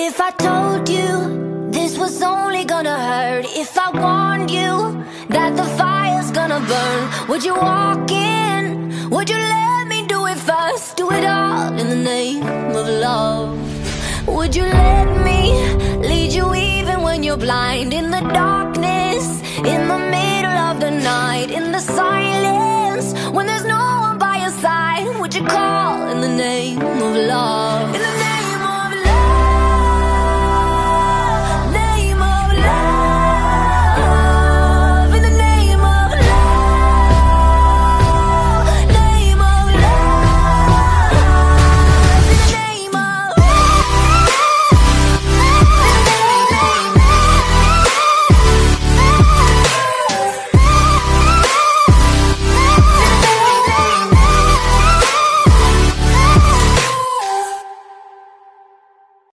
If I told you this was only gonna hurt, if I warned you that the fire's gonna burn, would you walk in? Would you let me do it first? Do it all in the name of love. Would you let me lead you even when you're blind? In the darkness, in the middle of the night, in the silence, when there's no one by your side, would you call in the name of love? In the